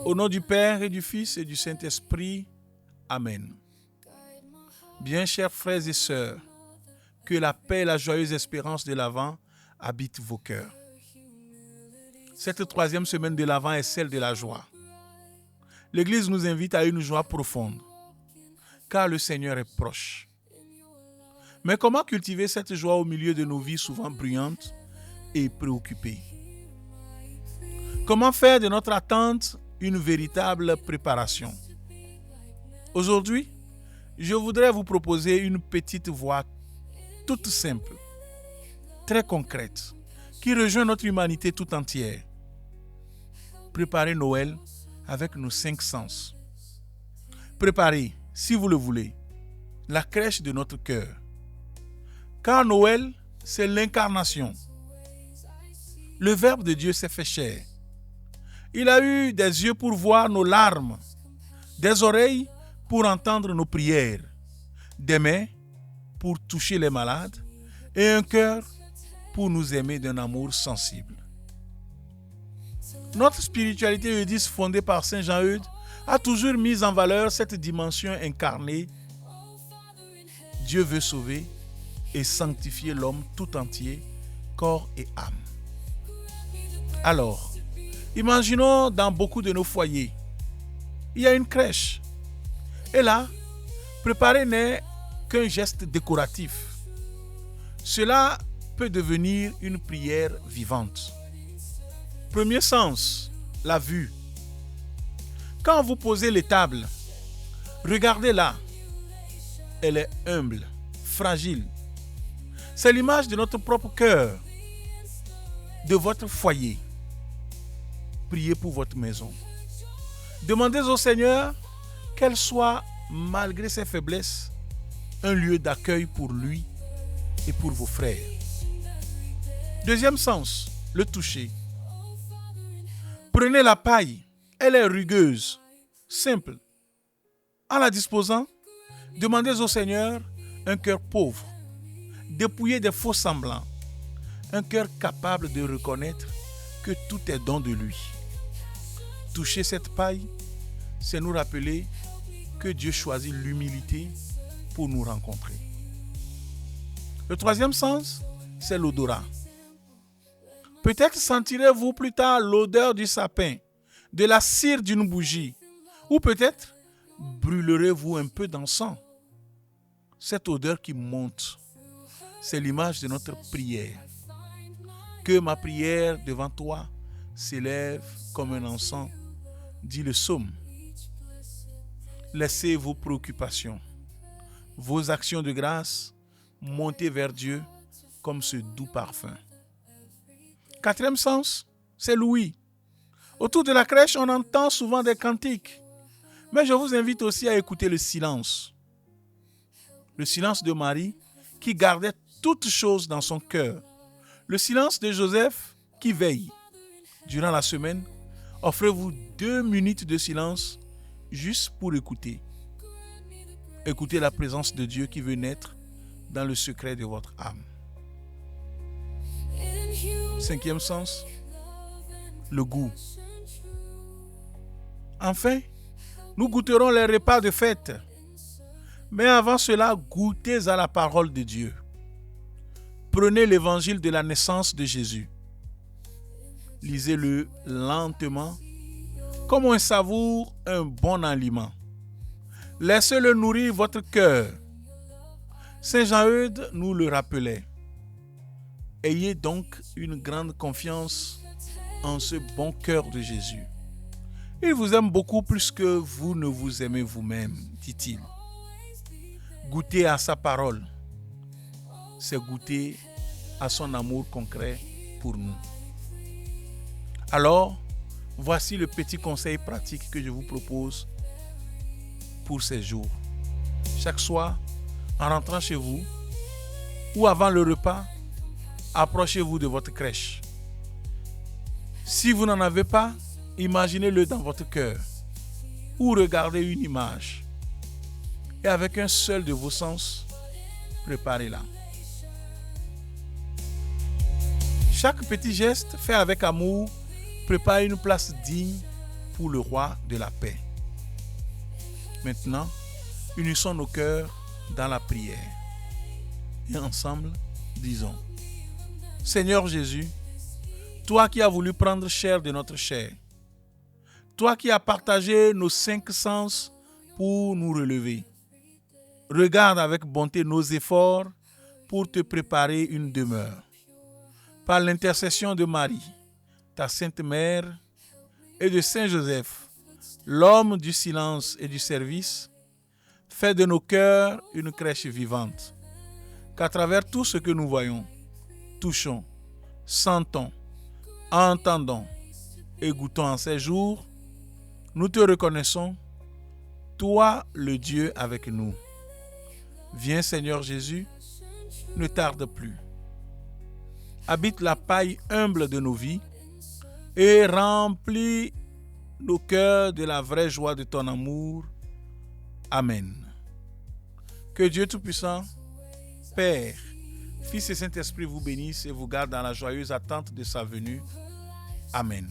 Au nom du Père et du Fils et du Saint-Esprit, Amen. Bien chers frères et sœurs, que la paix et la joyeuse espérance de l'Avent habitent vos cœurs. Cette troisième semaine de l'Avent est celle de la joie. L'Église nous invite à une joie profonde, car le Seigneur est proche. Mais comment cultiver cette joie au milieu de nos vies souvent bruyantes et préoccupées? Comment faire de notre attente une véritable préparation? Aujourd'hui, je voudrais vous proposer une petite voie toute simple, très concrète, qui rejoint notre humanité tout entière. Préparez Noël avec nos 5 sens. Préparez, si vous le voulez, la crèche de notre cœur. Car Noël, c'est l'incarnation. Le Verbe de Dieu s'est fait chair. Il a eu des yeux pour voir nos larmes, des oreilles pour entendre nos prières, des mains pour toucher les malades et un cœur pour nous aimer d'un amour sensible. Notre spiritualité eudiste fondée par Saint Jean-Eudes a toujours mis en valeur cette dimension incarnée. Dieu veut sauver et sanctifier l'homme tout entier, corps et âme. Alors, imaginons dans beaucoup de nos foyers, il y a une crèche. Et là, préparer n'est qu'un geste décoratif. Cela peut devenir une prière vivante. Premier sens, la vue. Quand vous posez l'étable, regardez-la. Elle est humble, fragile. C'est l'image de notre propre cœur, de votre foyer. Priez pour votre maison. Demandez au Seigneur qu'elle soit, malgré ses faiblesses, un lieu d'accueil pour lui et pour vos frères. Deuxième sens, le toucher. Prenez la paille, elle est rugueuse, simple. En la disposant, demandez au Seigneur un cœur pauvre, dépouillé des faux semblants, un cœur capable de reconnaître que tout est don de lui. Toucher cette paille, c'est nous rappeler que Dieu choisit l'humilité pour nous rencontrer. Le troisième sens, c'est l'odorat. Peut-être sentirez-vous plus tard l'odeur du sapin, de la cire d'une bougie, ou peut-être brûlerez-vous un peu d'encens. Cette odeur qui monte, c'est l'image de notre prière. Que ma prière devant toi s'élève comme un encens, dit le psaume. Laissez vos préoccupations, vos actions de grâce monter vers Dieu comme ce doux parfum. Quatrième sens, c'est l'ouïe. Autour de la crèche, on entend souvent des cantiques. Mais je vous invite aussi à écouter le silence. Le silence de Marie qui gardait toutes choses dans son cœur. Le silence de Joseph qui veille. Durant la semaine, offrez-vous 2 minutes de silence juste pour écouter. Écoutez la présence de Dieu qui veut naître dans le secret de votre âme. Cinquième sens, le goût. Enfin, nous goûterons les repas de fête. Mais avant cela, goûtez à la parole de Dieu. Prenez l'évangile de la naissance de Jésus. Lisez-le lentement, comme on savoure un bon aliment. Laissez-le nourrir votre cœur. Saint Jean-Eudes nous le rappelait. Ayez donc une grande confiance en ce bon cœur de Jésus. Il vous aime beaucoup plus que vous ne vous aimez vous-même, dit-il. Goûter à sa parole, c'est goûter à son amour concret pour nous. Alors, voici le petit conseil pratique que je vous propose pour ces jours. Chaque soir, en rentrant chez vous ou avant le repas, approchez-vous de votre crèche. Si vous n'en avez pas, imaginez-le dans votre cœur ou regardez une image. Et avec un seul de vos sens, préparez-la. Chaque petit geste fait avec amour prépare une place digne pour le roi de la paix. Maintenant, unissons nos cœurs dans la prière. Et ensemble, disons: Seigneur Jésus, toi qui as voulu prendre chair de notre chair, toi qui as partagé nos 5 sens pour nous relever, regarde avec bonté nos efforts pour te préparer une demeure. Par l'intercession de Marie, ta Sainte Mère, et de Saint Joseph, l'homme du silence et du service, fais de nos cœurs une crèche vivante, qu'à travers tout ce que nous voyons, touchons, sentons, entendons et goûtons en ces jours, nous te reconnaissons, toi le Dieu avec nous. Viens Seigneur Jésus, ne tarde plus. Habite la paille humble de nos vies et remplis nos cœurs de la vraie joie de ton amour. Amen. Que Dieu Tout-Puissant, Père, Fils et Saint-Esprit vous bénisse et vous garde dans la joyeuse attente de sa venue. Amen.